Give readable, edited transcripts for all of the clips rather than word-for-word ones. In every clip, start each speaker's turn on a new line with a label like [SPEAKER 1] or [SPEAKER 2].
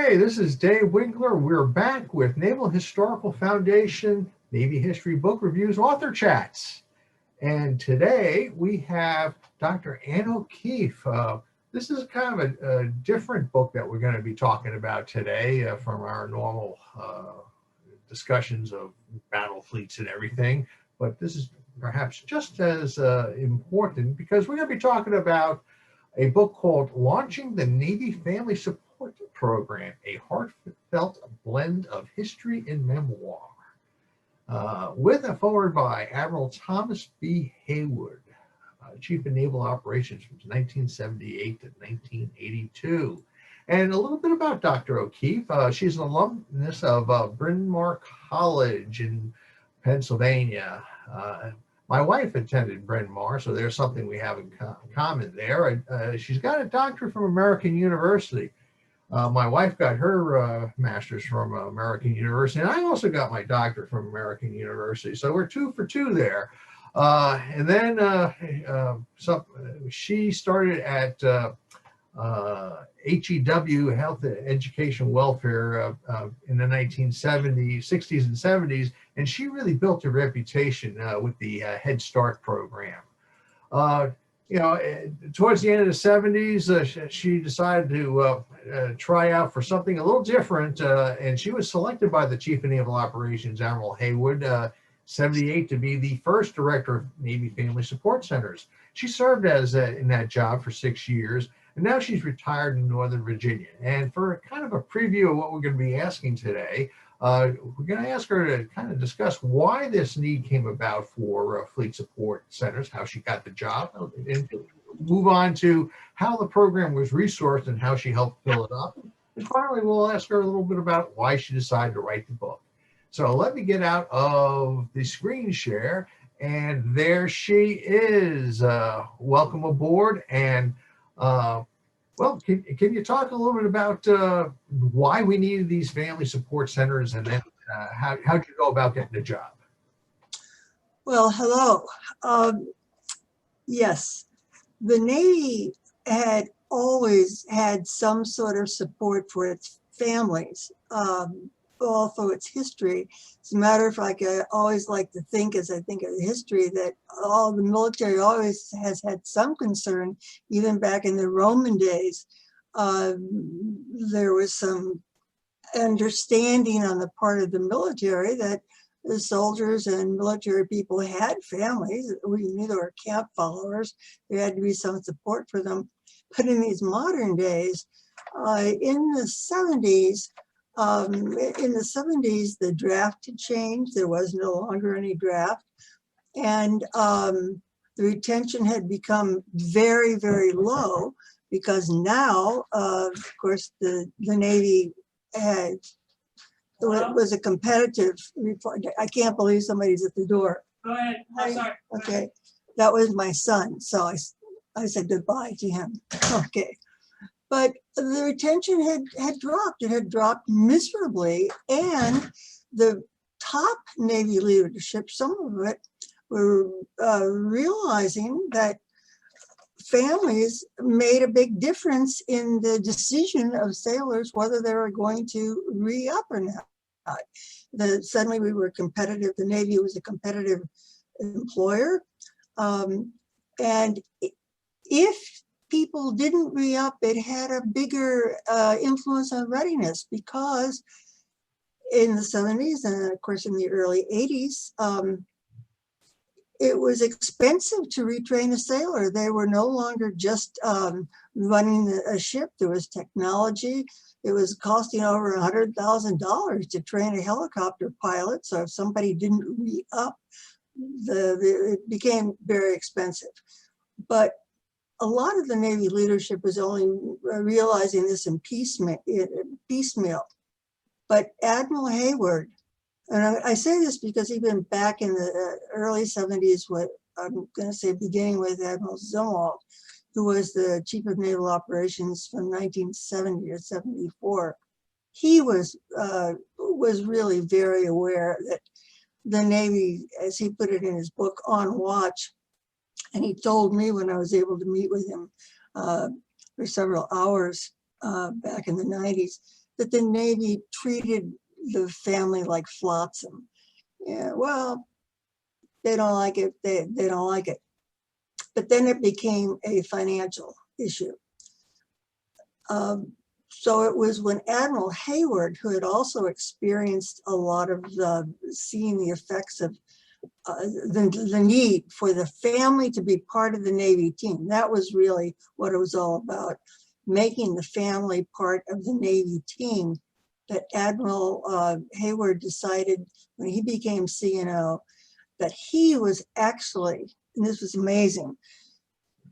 [SPEAKER 1] Okay, this is Dave Winkler. We're back with Naval Historical Foundation Navy History Book Reviews Author Chats. And today we have Dr. Ann O'Keefe. This is kind of a different book that we're going to be talking about today from our normal discussions of battle fleets and everything. But this is perhaps just as important because we're going to be talking about a book called Launching the Navy Family Support Program, a heartfelt blend of history and memoir, with a foreword by Admiral Thomas B. Haywood, Chief of Naval Operations from 1978 to 1982. And a little bit about Dr. O'Keefe. She's an alumnus of Bryn Mawr College in Pennsylvania. My wife attended Bryn Mawr, so there's something we have in common there. She's got a doctorate from American University. My wife got her master's from American University, and I also got my doctorate from American University. So we're 2 for 2 there. And then she started at HEW, Health Education Welfare, in the 1970s, 60s and 70s, and she really built a reputation with the Head Start program. Towards the end of the 70s, she decided to try out for something a little different, and she was selected by the Chief of Naval Operations, Admiral Haywood, 78, to be the first director of Navy Family Support Centers. She served as in that job for 6 years, and now she's retired in Northern Virginia. And for kind of a preview of what we're going to be asking today, we're going to ask her to kind of discuss why this need came about for fleet support centers, how she got the job, and move on to how the program was resourced and how she helped fill it up. And finally, we'll ask her a little bit about why she decided to write the book. So let me get out of the screen share, and there she is. Welcome aboard. And well, can you talk a little bit about why we needed these family support centers, and then how'd you go about getting the job?
[SPEAKER 2] Well, hello. Yes, the Navy had always had some sort of support for its families, all through its history. As a matter of fact, I always like to think, as I think of the history, that all the military always has had some concern, even back in the Roman days. There was some understanding on the part of the military that the soldiers and military people had families. We knew they were camp followers. There had to be some support for them. But in these modern days, in the 70s, the draft had changed. There was no longer any draft. And the retention had become very, very low, because now, of course, the Navy had, it was a competitive report. I can't believe somebody's at the door.
[SPEAKER 3] Go ahead. I'm sorry.
[SPEAKER 2] Okay, that was my son, so I said goodbye to him. Okay, but the retention had dropped. It had dropped miserably, and the top Navy leadership, some of it, were realizing that families made a big difference in the decision of sailors whether they were going to re-up or not. Suddenly we were competitive. The Navy was a competitive employer. And if people didn't re-up, it had a bigger influence on readiness, because in the 70s and of course in the early 80s, it was expensive to retrain a sailor. They were no longer just running a ship. There was technology. It was costing over $100,000 to train a helicopter pilot. So if somebody didn't re-up, it became very expensive. But a lot of the Navy leadership was only realizing this in piecemeal. But Admiral Haywood, and I say this because even back in the early 70s, what I'm going to say beginning with Admiral Zumwalt, who was the Chief of Naval Operations from 1970 or 74, he was really very aware that the Navy, as he put it in his book, On Watch, and he told me when I was able to meet with him for several hours back in the 90s, that the Navy treated the family like flotsam. Yeah, well, they don't like it, they don't like it. But then it became a financial issue. So it was when Admiral Hayward, who had also experienced a lot of seeing the effects of the need for the family to be part of the Navy team. That was really what it was all about, making the family part of the Navy team, that Admiral Hayward decided when he became CNO that he was actually, and this was amazing,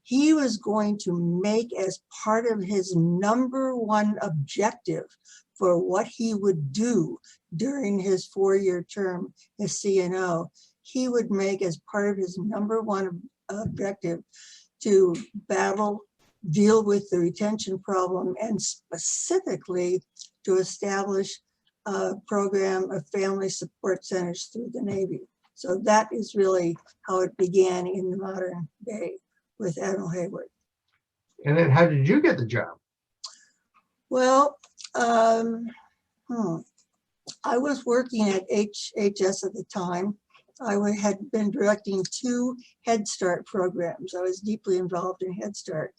[SPEAKER 2] he was going to make as part of his #1 objective for what he would do during his 4-year term as CNO, he would make as part of his #1 objective to deal with the retention problem, and specifically to establish a program of family support centers through the Navy. So that is really how it began in the modern day with Admiral Hayward.
[SPEAKER 1] And then how did you get the job?
[SPEAKER 2] Well, I was working at HHS at the time. I had been directing 2 Head Start programs. I was deeply involved in Head Start.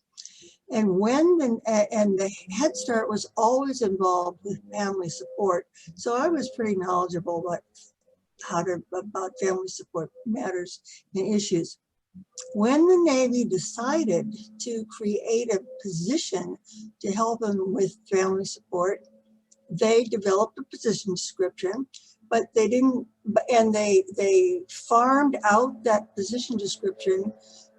[SPEAKER 2] And the Head Start was always involved with family support. So I was pretty knowledgeable about family support matters and issues. When the Navy decided to create a position to help them with family support, they developed a position description, but they didn't, and they farmed out that position description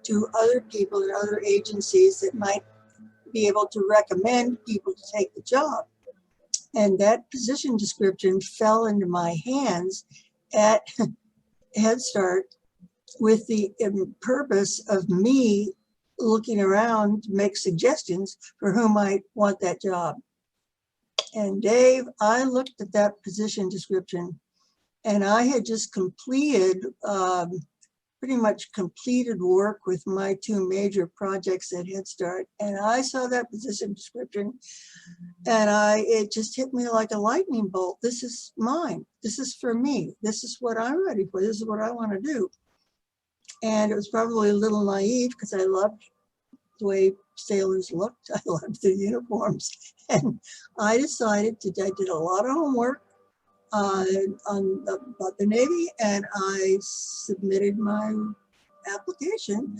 [SPEAKER 2] to other people in other agencies that might be able to recommend people to take the job. And that position description fell into my hands at Head Start, with the purpose of me looking around to make suggestions for who might want that job. And Dave, I looked at that position description, and I had just completed, pretty much completed work with my 2 major projects at Head Start. And I saw that position description, and it just hit me like a lightning bolt. This is mine. This is for me. This is what I'm ready for. This is what I want to do. And it was probably a little naive because I loved the way sailors looked. I loved the uniforms. And I decided I did a lot of homework about the Navy, and I submitted my application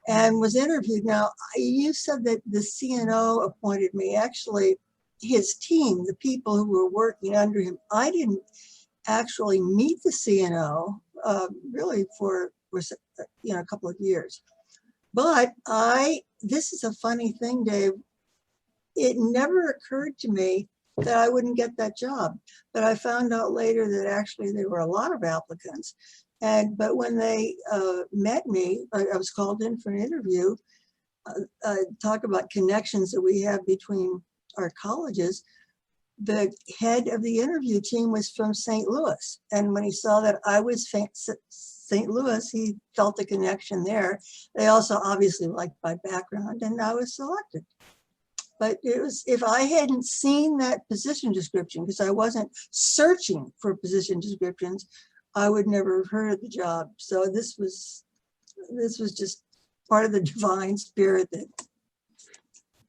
[SPEAKER 2] and was interviewed. Now, you said that the CNO appointed me. Actually, his team, the people who were working under him, I didn't actually meet the CNO really for a couple of years. But this is a funny thing, Dave. It never occurred to me that I wouldn't get that job. But I found out later that actually there were a lot of applicants. But when they met me, I was called in for an interview, talk about connections that we have between our colleges. The head of the interview team was from St. Louis. And when he saw that I was St. Louis, he felt a connection there. They also obviously liked my background, and I was selected. But it was, if I hadn't seen that position description, because I wasn't searching for position descriptions, I would never have heard of the job. So this was just part of the divine spirit that.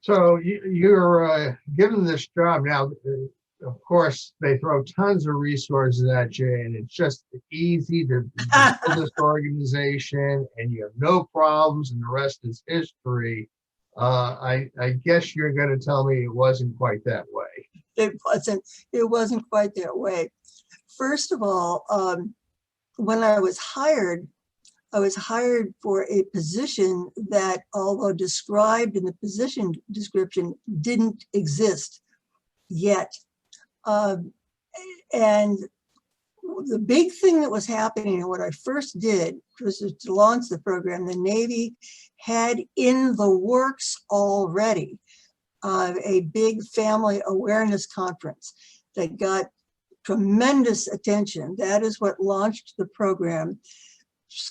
[SPEAKER 1] So you're given this job now. Of course, they throw tons of resources at you, and it's just easy to build this organization, and you have no problems, and the rest is history. I guess you're going to tell me it wasn't quite that way.
[SPEAKER 2] It wasn't quite that way. First of all, when I was hired for a position that, although described in the position description, didn't exist yet. And the big thing that was happening, and what I first did was to launch the program, the Navy had in the works already a big family awareness conference that got tremendous attention. That is what launched the program.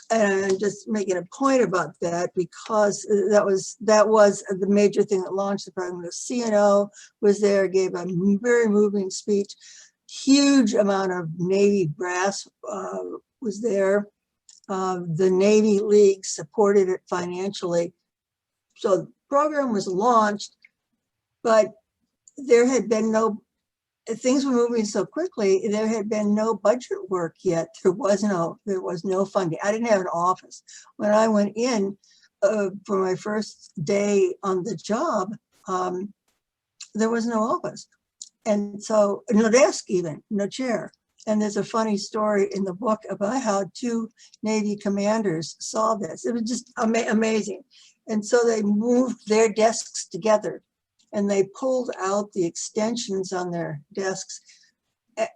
[SPEAKER 2] And I'm just making a point about that because that was the major thing that launched the program. The CNO was there, gave a very moving speech. Huge amount of Navy brass was there. The Navy League supported it financially. So the program was launched, but there had been no, things were moving so quickly, there had been no budget work yet. There was no funding. I didn't have an office. When I went in for my first day on the job, there was no office. And so no desk even, no chair. And there's a funny story in the book about how two Navy commanders saw this. It was just amazing. And so they moved their desks together and they pulled out the extensions on their desks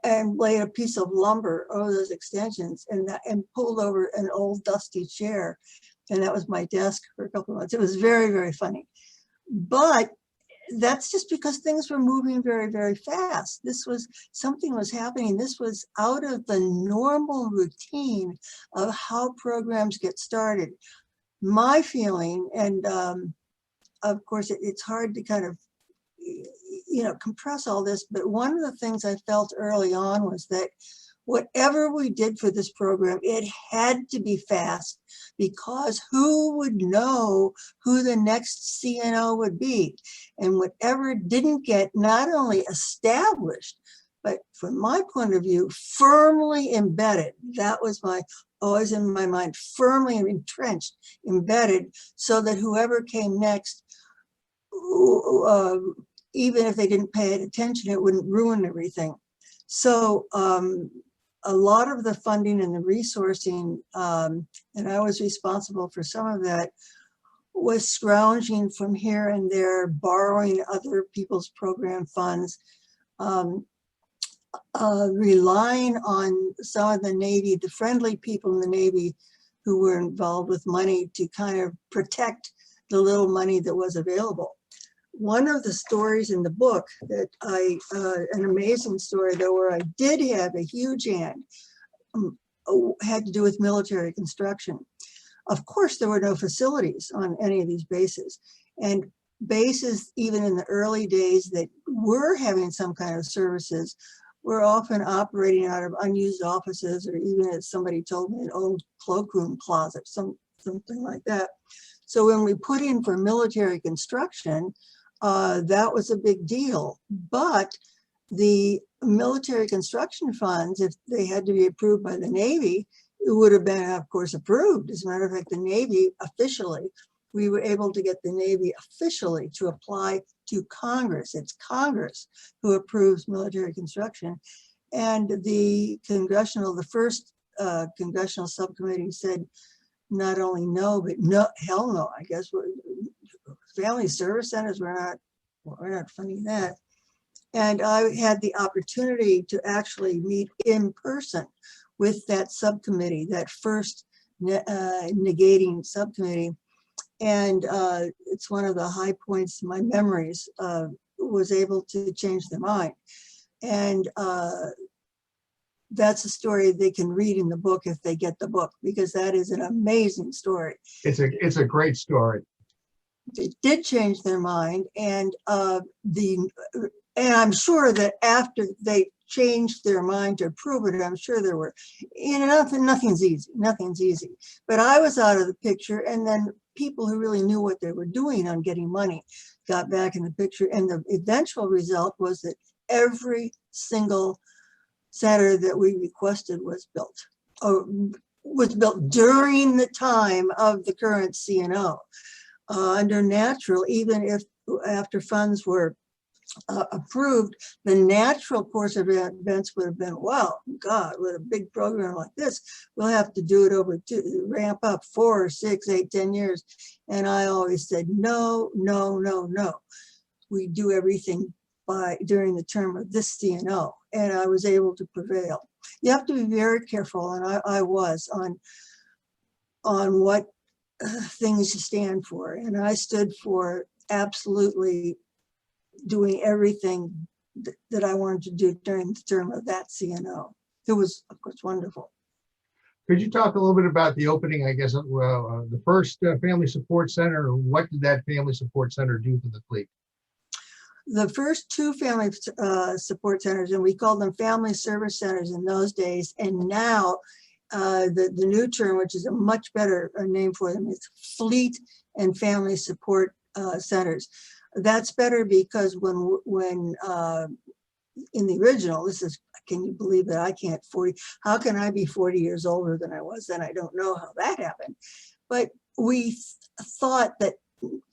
[SPEAKER 2] and laid a piece of lumber over those extensions and pulled over an old dusty chair. And that was my desk for a couple of months. It was very, very funny. But that's just because things were moving very, very fast. Something was happening. This was out of the normal routine of how programs get started. My feeling, and of course it's hard to kind of, compress all this, but one of the things I felt early on was that whatever we did for this program, it had to be fast, because who would know who the next CNO would be? And whatever didn't get not only established, but from my point of view, firmly embedded. That was always in my mind, firmly entrenched, embedded, so that whoever came next, even if they didn't pay attention, it wouldn't ruin everything. So a lot of the funding and the resourcing, and I was responsible for some of that, was scrounging from here and there, borrowing other people's program funds, relying on some of the Navy, the friendly people in the Navy who were involved with money to kind of protect the little money that was available. One of the stories in the book that an amazing story though, where I did have a huge hand, had to do with military construction. Of course, there were no facilities on any of these bases. And bases, even in the early days that were having some kind of services, were often operating out of unused offices, or even, as somebody told me, an old cloakroom closet, something like that. So when we put in for military construction, that was a big deal. But the military construction funds, if they had to be approved by the Navy, it would have been, of course, approved. As a matter of fact, the Navy officially, we were able to get the Navy officially to apply to Congress. It's Congress who approves military construction. And the first congressional subcommittee said, not only no, but no, hell no. I guess family service centers, we're not funding that. And I had the opportunity to actually meet in person with that subcommittee, that first negating subcommittee. And it's one of the high points in my memories, was able to change their mind. And that's a story they can read in the book if they get the book, because that is an amazing story.
[SPEAKER 1] It's a great story.
[SPEAKER 2] They did change their mind, and I'm sure that after they changed their mind to approve it, I'm sure there were, nothing's easy. But I was out of the picture, and then people who really knew what they were doing on getting money got back in the picture, and the eventual result was that every single center that we requested was built, or was built during the time of the current CNO. Under natural, even if after funds were approved, the natural course of events would have been, wow, God, with a big program like this, we'll have to do it over ramp up 4, 6, 8, 10 years. And I always said, no. We do everything during the term of this CNO, and I was able to prevail. You have to be very careful, and I was, on what things you stand for. And I stood for absolutely doing everything that I wanted to do during the term of that CNO. It was, of course, wonderful.
[SPEAKER 1] Could you talk a little bit about the opening, I guess, the first Family Support Center? What did that Family Support Center do for the fleet?
[SPEAKER 2] The first two family support centers, and we called them family service centers in those days, and now the new term, which is a much better name for them, is fleet and family support centers. That's better because when in the original, this is, can you believe that I can't 40, how can I be 40 years older than I was then? I don't know how that happened. But we thought that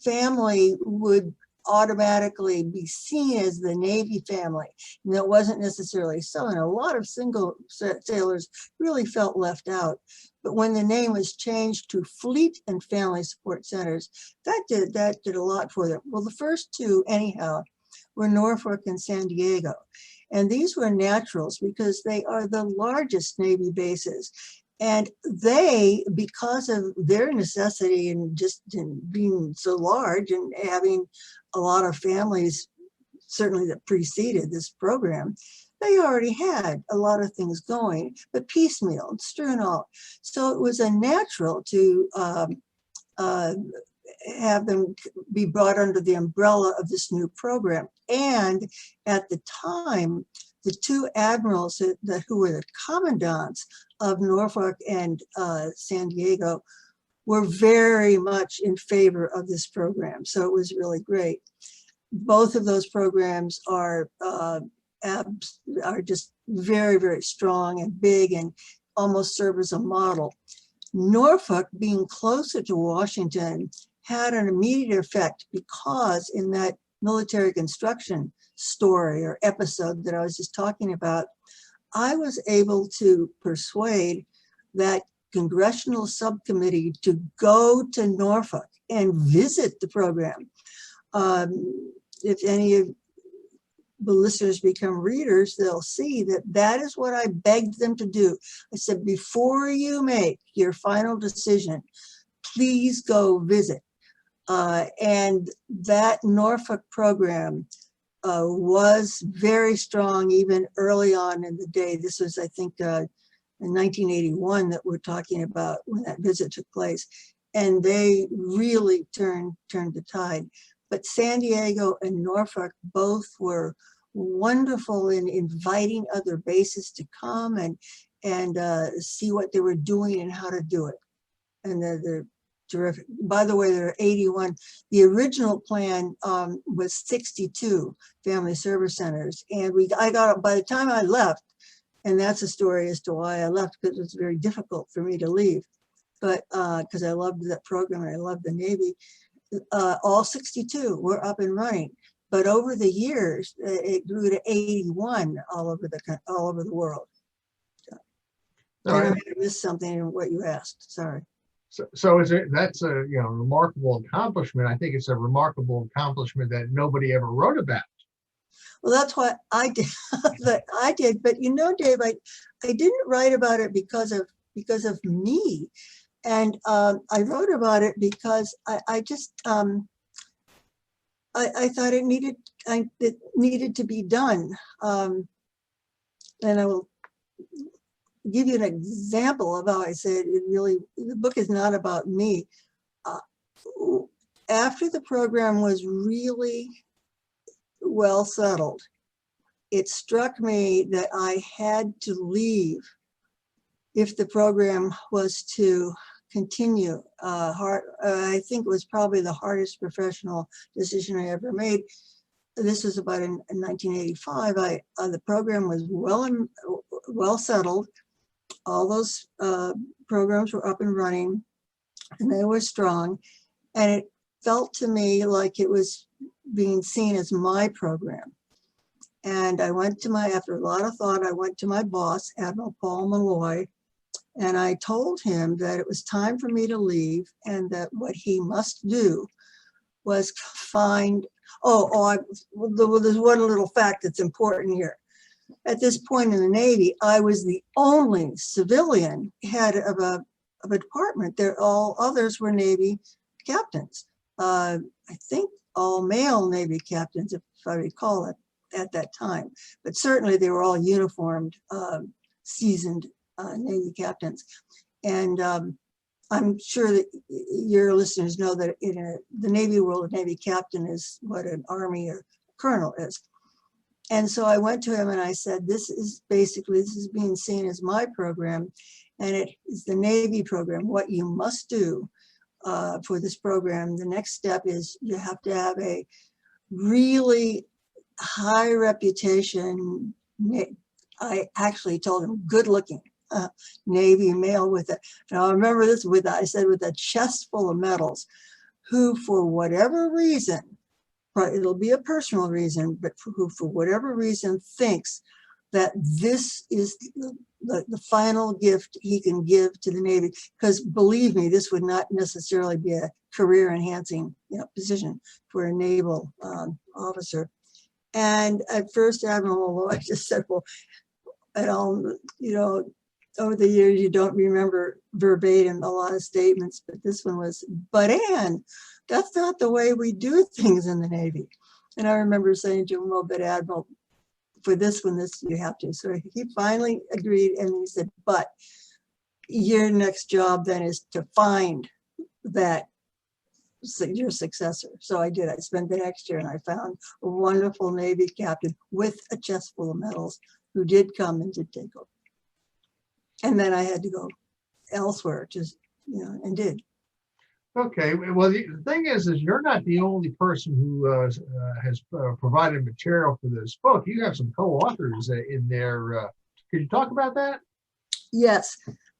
[SPEAKER 2] family would automatically be seen as the Navy family. And that wasn't necessarily so. And a lot of single sailors really felt left out. But when the name was changed to Fleet and Family Support Centers, that did a lot for them. Well, the first two, anyhow, were Norfolk and San Diego. And these were naturals because they are the largest Navy bases. And they, because of their necessity and just in being so large and having a lot of families, certainly that preceded this program, they already had a lot of things going, but piecemeal and strewn all. So it was a natural to have them be brought under the umbrella of this new program. And at the time, the two admirals who were the commandants of Norfolk and San Diego were very much in favor of this program. So it was really great. Both of those programs are just very, very strong and big and almost serve as a model. Norfolk, being closer to Washington, had an immediate effect because in that military construction story or episode that I was just talking about, I was able to persuade that congressional subcommittee to go to Norfolk and visit the program. If any of the listeners become readers, they'll see that that is what I begged them to do. I said, before you make your final decision, please go visit. And that Norfolk program was very strong even early on in the day. This was, I think, in 1981 that we're talking about when that visit took place. And they really turned the tide. But San Diego and Norfolk both were wonderful in inviting other bases to come and see what they were doing and how to do it. And they're terrific. By the way, there are 81. The original plan was 62 family service centers. And I got, by the time I left, and that's a story as to why I left, because it was very difficult for me to leave. But because I loved that program and I loved the Navy, all 62 were up and running. But over the years, it grew to 81 all over the world. So, I might have missed something in what you asked. Sorry.
[SPEAKER 1] So that's a remarkable accomplishment. I think it's a remarkable accomplishment that nobody ever wrote about.
[SPEAKER 2] Well, that's what I did. But you know, Dave, I didn't write about it because of me, and I wrote about it because I just I thought it needed to be done, and I will give you an example of how I said it really, the book is not about me. After the program was really well settled, it struck me that I had to leave if the program was to continue. I think it was probably the hardest professional decision I ever made. This was about in 1985. The program was well settled. All those programs were up and running, and they were strong. And it felt to me like it was being seen as my program. And I went to after a lot of thought, I went to my boss, Admiral Paul Malloy, and I told him that it was time for me to leave and that what he must do was find, there's one little fact that's important here. At this point in the Navy, I was the only civilian head of a department. All others were Navy captains. I think all male Navy captains, if I recall it, at that time. But certainly they were all uniformed, seasoned Navy captains. And I'm sure that your listeners know that in the Navy world, a Navy captain is what an Army or colonel is. And so I went to him and I said, this is being seen as my program, and it is the Navy program. What you must do for this program, the next step is you have to have a really high reputation. I actually told him good looking Navy male with a, now I remember this, I said with a chest full of medals, who for whatever reason, it'll be a personal reason, but who for whatever reason thinks that this is the final gift he can give to the Navy. Because believe me, this would not necessarily be a career enhancing position for a naval officer. And at first, Admiral, I just said, well, and all, over the years, you don't remember verbatim a lot of statements, but this one was, but Ann, that's not the way we do things in the Navy. And I remember saying to him, well, but Admiral, for this one, you have to. So he finally agreed, and he said, but your next job then is to find that your successor. So I did. I spent the next year and I found a wonderful Navy captain with a chest full of medals who did come and did take over. And then I had to go elsewhere, just, and did.
[SPEAKER 1] Okay, well, the thing is you're not the only person who has provided material for this book. You have some co-authors in there. Could you talk about that?
[SPEAKER 2] Yes.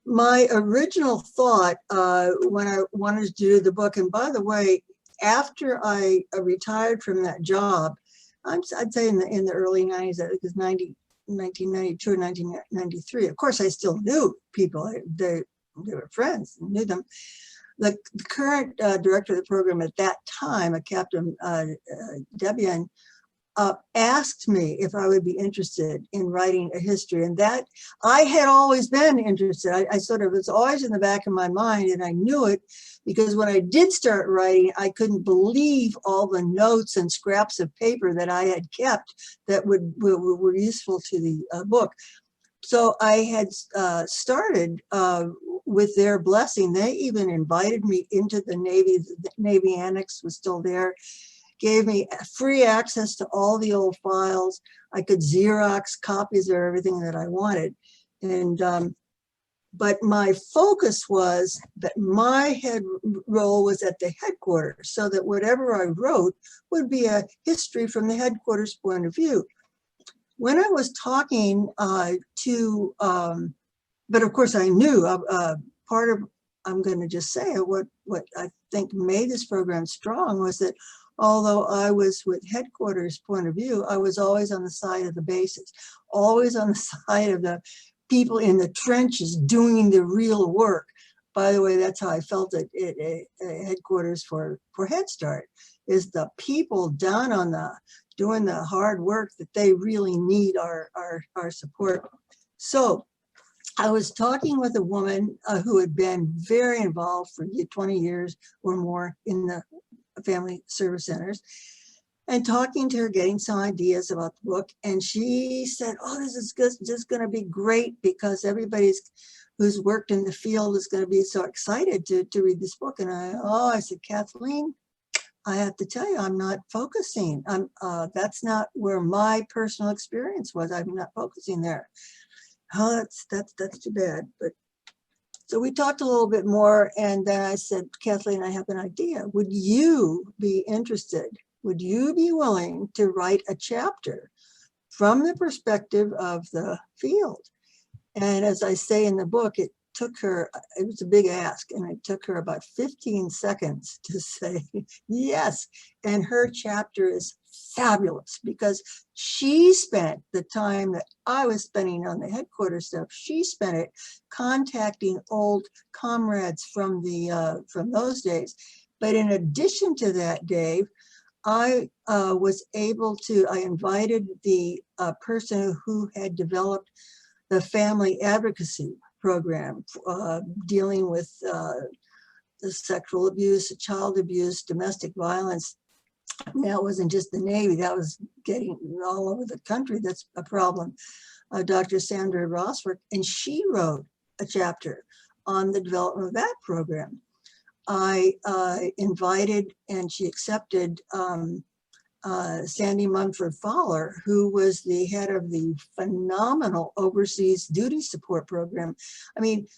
[SPEAKER 2] My original thought when I wanted to do the book, and by the way, after I retired from that job, I'd say in the early 90s, I think it was 1992 or 1993. Of course, I still knew people. They were friends, knew them. The current director of the program at that time, a Captain Debian, asked me if I would be interested in writing a history, and that I had always been interested. I sort of, it's always in the back of my mind, and I knew it because when I did start writing, I couldn't believe all the notes and scraps of paper that I had kept that were useful to the book. So I had started with their blessing. They even invited me into the Navy. The Navy Annex was still there. Gave me free access to all the old files. I could Xerox copies of everything that I wanted. And but my focus was that my head role was at the headquarters, so that whatever I wrote would be a history from the headquarters point of view. When I was talking to, but of course I knew part of, I'm going to just say it, what I think made this program strong was that although I was with headquarters point of view, I was always on the side of the bases, always on the side of the people in the trenches doing the real work. By the way, that's how I felt at headquarters for Head Start, is the people down on doing the hard work that they really need our support. So I was talking with a woman who had been very involved for 20 years or more in the family service centers, and talking to her, getting some ideas about the book. And she said, oh, this is just going to be great because everybody's who's worked in the field is going to be so excited to read this book. And I said, Kathleen, I have to tell you, I'm not focusing. That's not where my personal experience was. I'm not focusing there. Oh, that's too bad. But so we talked a little bit more, and then I said, Kathleen, I have an idea. Would you be interested? Would you be willing to write a chapter from the perspective of the field? And as I say in the book, it took her, it was a big ask, and it took her about 15 seconds to say yes. And her chapter is fabulous because she spent the time that I was spending on the headquarters stuff. She spent it contacting old comrades from those days. But in addition to that, Dave, I was able to, I invited the person who had developed the family advocacy program dealing with the sexual abuse, child abuse, domestic violence. That wasn't just the Navy, that was getting all over the country. That's a problem. Dr. Sandra Rosworth, and she wrote a chapter on the development of that program. I invited, and she accepted, Sandy Munford Fowler, who was the head of the phenomenal Overseas Duty Support Program. I mean,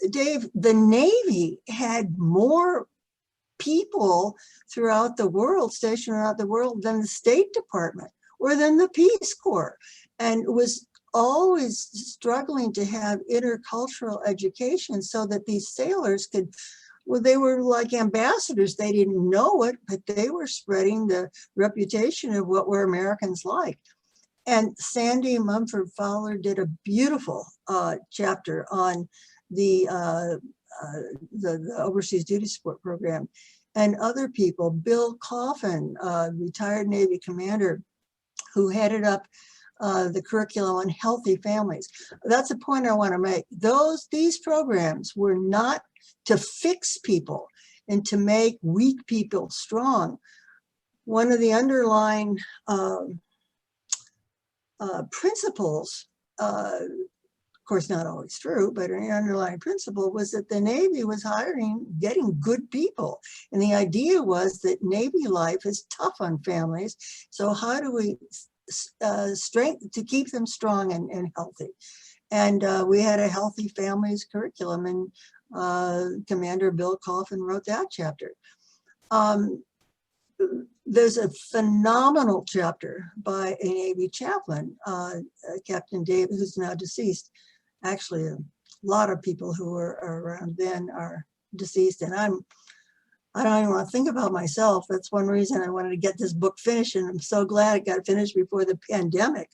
[SPEAKER 2] Dave, the Navy had more people throughout the world, stationed throughout the world, than the State Department or than the Peace Corps, and was always struggling to have intercultural education so that these sailors could, well, they were like ambassadors. They didn't know it, but they were spreading the reputation of what were Americans like. And Sandy Munford Fowler did a beautiful chapter on the Overseas Duty Support Program. And other people, Bill Coffin, retired Navy commander, who headed up the curriculum on healthy families. That's a point I want to make. These programs were not to fix people and to make weak people strong. One of the underlying principles, of course not always true, but an underlying principle was that the Navy was getting good people. And the idea was that Navy life is tough on families. So how do we to keep them strong and healthy? And we had a healthy families curriculum, and Commander Bill Coffin wrote that chapter. There's a phenomenal chapter by a Navy chaplain, Captain David, who's now deceased. Actually, a lot of people who were around then are deceased, and I don't even want to think about myself. That's one reason I wanted to get this book finished, and I'm so glad it got finished before the pandemic,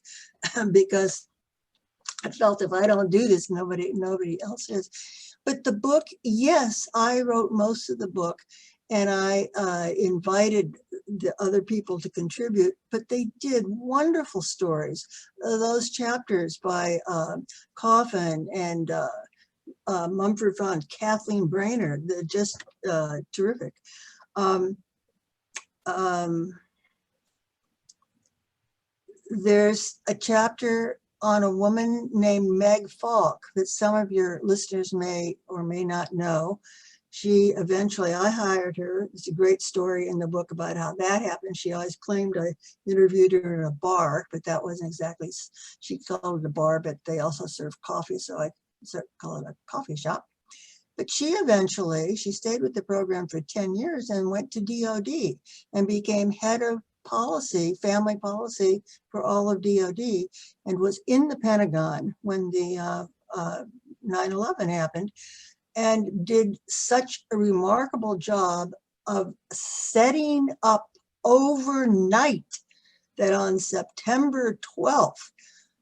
[SPEAKER 2] because I felt if I don't do this, nobody else is. But the book, yes, I wrote most of the book, and I invited the other people to contribute, but they did wonderful stories. Those chapters by Coffin and Mumford Fowler, Kathleen Brainerd, they're just terrific. There's a chapter on a woman named Meg Falk that some of your listeners may or may not know. She eventually, I hired her. It's a great story in the book about how that happened. She always claimed I interviewed her in a bar, but that wasn't exactly, she called it a bar, but they also served coffee, so I call it a coffee shop. But she stayed with the program for 10 years and went to DOD and became head of policy, family policy for all of DOD, and was in the Pentagon when the 9/11 happened, and did such a remarkable job of setting up overnight that on September 12th,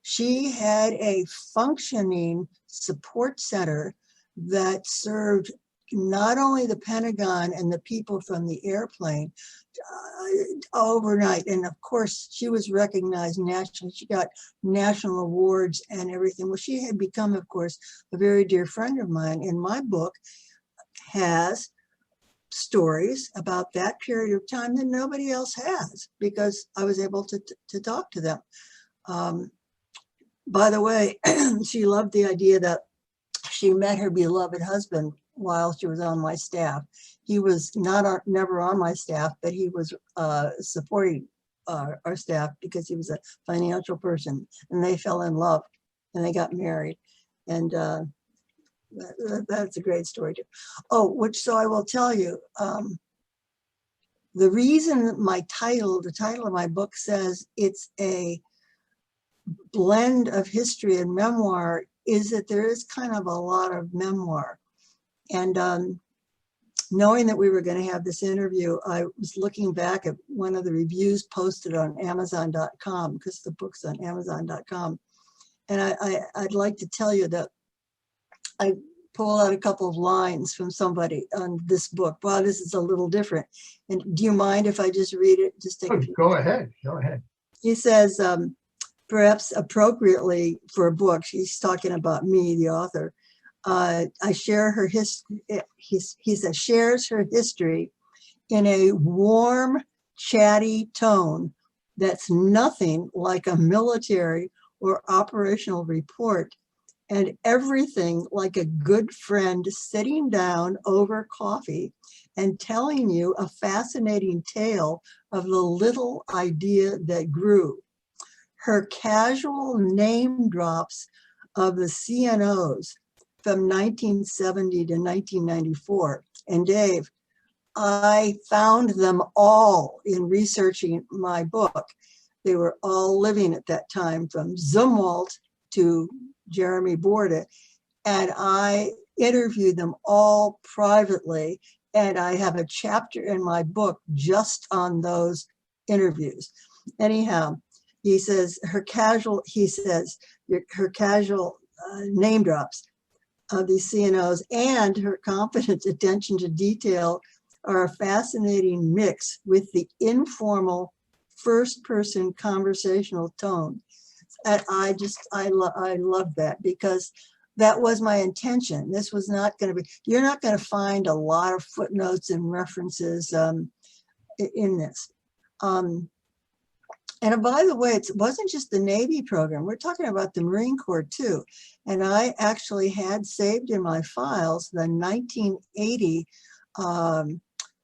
[SPEAKER 2] she had a functioning support center that served not only the Pentagon and the people from the airplane overnight. And of course, she was recognized nationally. She got national awards and everything. Well, she had become, of course, a very dear friend of mine. And my book has stories about that period of time that nobody else has, because I was able to talk to them. By the way, she loved the idea that she met her beloved husband while she was on my staff. He was never on my staff, but he was supporting our staff because he was a financial person, and they fell in love and they got married. And that's a great story too. Oh, so I will tell you, the reason the title of my book says it's a blend of history and memoir is that there is kind of a lot of memoir. And knowing that we were going to have this interview, I was looking back at one of the reviews posted on Amazon.com, because the book's on Amazon.com. And I'd like to tell you that I pulled out a couple of lines from somebody on this book. Wow, this is a little different. And do you mind if I just read it? Just take
[SPEAKER 1] Go ahead. Go ahead. He
[SPEAKER 2] says, perhaps appropriately for a book, he's talking about me, the author. I share her history. He says, shares her history in a warm, chatty tone that's nothing like a military or operational report. and everything like a good friend sitting down over coffee and telling you a fascinating tale of the little idea that grew. Her casual name drops of the CNOs from 1970 to 1994. And Dave, I found them all in researching my book. They were all living at that time, from Zumwalt to Jeremy Borda, and I interviewed them all privately, and I have a chapter in my book just on those interviews. Anyhow, he says her casual name drops of these CNOs and her confident attention to detail are a fascinating mix with the informal first-person conversational tone. And I love that, because that was my intention. This was not going to be, you're not going to find a lot of footnotes and references in this. And by the way, it wasn't just the Navy program. We're talking about the Marine Corps too. And I actually had saved in my files the 1980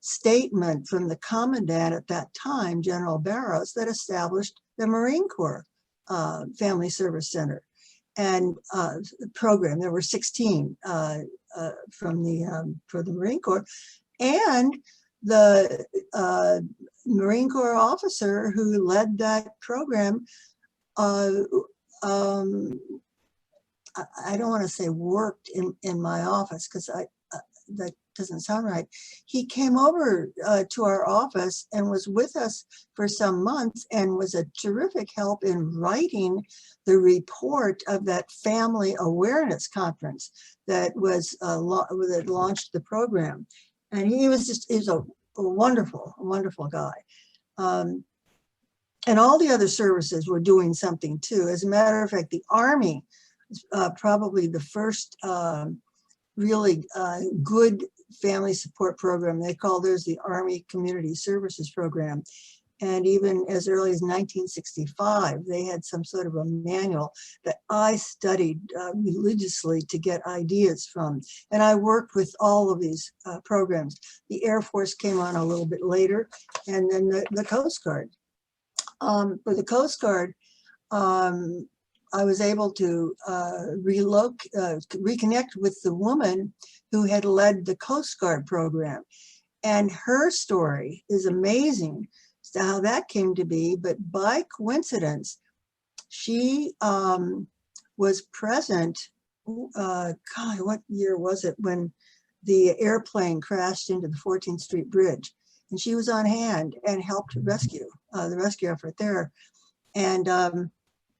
[SPEAKER 2] statement from the commandant at that time, General Barrows, that established the Marine Corps Family Service Center and program. There were 16 for the Marine Corps, and the Marine Corps officer who led that program, I don't want to say worked in my office, because that doesn't sound right. He came over to our office and was with us for some months and was a terrific help in writing the report of that family awareness conference that was that launched the program. And he's a wonderful, wonderful guy. And all the other services were doing something too. As a matter of fact, the Army is probably the first really good family support program. They call theirs the Army Community Services Program. And even as early as 1965, they had some sort of a manual that I studied religiously to get ideas from. And I worked with all of these programs. The Air Force came on a little bit later, and then the Coast Guard. For the Coast Guard, I was able to reconnect with the woman who had led the Coast Guard program. And her story is amazing as to how that came to be. But by coincidence, she was present, God, what year was it, when the airplane crashed into the 14th Street Bridge. And she was on hand and helped rescue the rescue effort there. And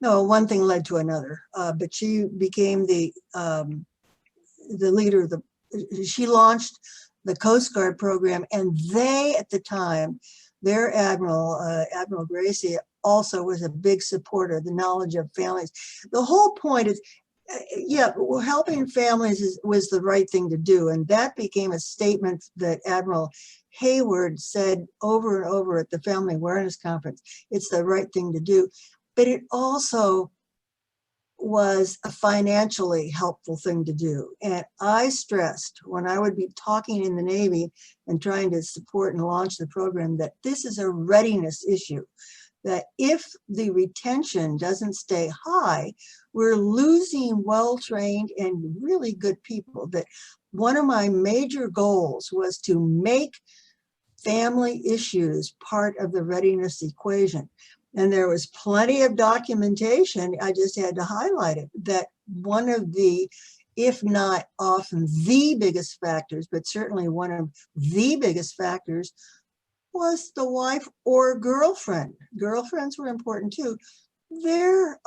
[SPEAKER 2] no, one thing led to another, but she became the leader of she launched the Coast Guard program, and they, at the time, their Admiral, Admiral Gracie, also was a big supporter of the knowledge of families. The whole point is, yeah, well, helping families was the right thing to do, and that became a statement that Admiral Hayward said over and over at the Family Awareness Conference. It's the right thing to do. But it also was a financially helpful thing to do. And I stressed when I would be talking in the Navy and trying to support and launch the program that this is a readiness issue, that if the retention doesn't stay high, we're losing well-trained and really good people. That one of my major goals was to make family issues part of the readiness equation. And there was plenty of documentation, I just had to highlight it, that one of the, if not often the biggest factors, but certainly one of the biggest factors, was the wife or girlfriend. Girlfriends were important too. Their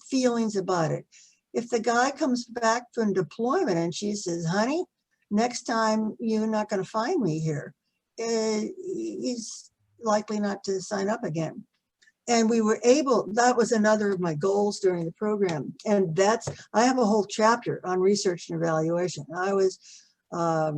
[SPEAKER 2] feelings about it. If the guy comes back from deployment and she says, honey, next time you're not going to find me here, he's likely not to sign up again. And we were able, that was another of my goals during the program. And I have a whole chapter on research and evaluation. I was a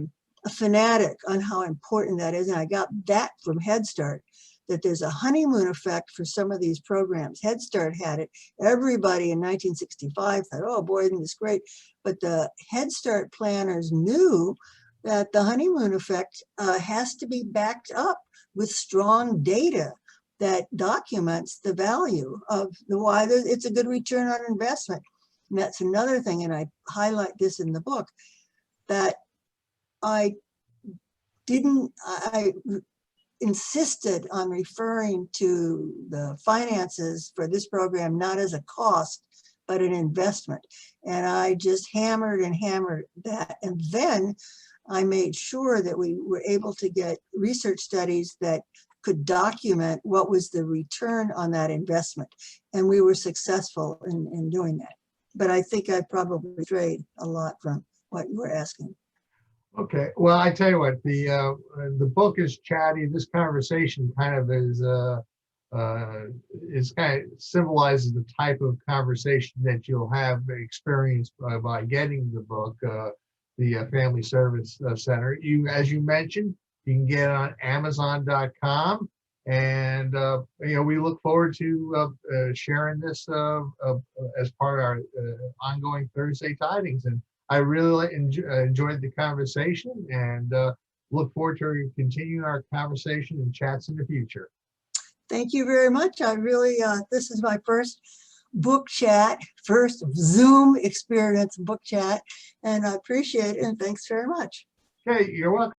[SPEAKER 2] fanatic on how important that is. And I got that from Head Start. that there's a honeymoon effect for some of these programs. Head Start had it. Everybody in 1965 thought, oh boy, isn't this great? But the Head Start planners knew that the honeymoon effect has to be backed up with strong data that documents the value of why it's a good return on investment. And that's another thing, and I highlight this in the book, that I insisted on referring to the finances for this program not as a cost, but an investment. And I just hammered and hammered that. And then I made sure that we were able to get research studies that could document what was the return on that investment. And we were successful in doing that. But I think I probably strayed a lot from what you were asking.
[SPEAKER 1] Okay, well, I tell you what, the book is chatty. This conversation kind of is kind of symbolizes the type of conversation that you'll have experienced by getting the book, the Family Service Center. As you mentioned, you can get it on Amazon.com, and we look forward to sharing this as part of our ongoing Thursday Tidings. And I really enjoyed the conversation, and look forward to continuing our conversation and chats in the future.
[SPEAKER 2] Thank you very much. I really, this is my first book chat, first Zoom experience book chat, and I appreciate it, and thanks very much.
[SPEAKER 1] Okay, you're welcome.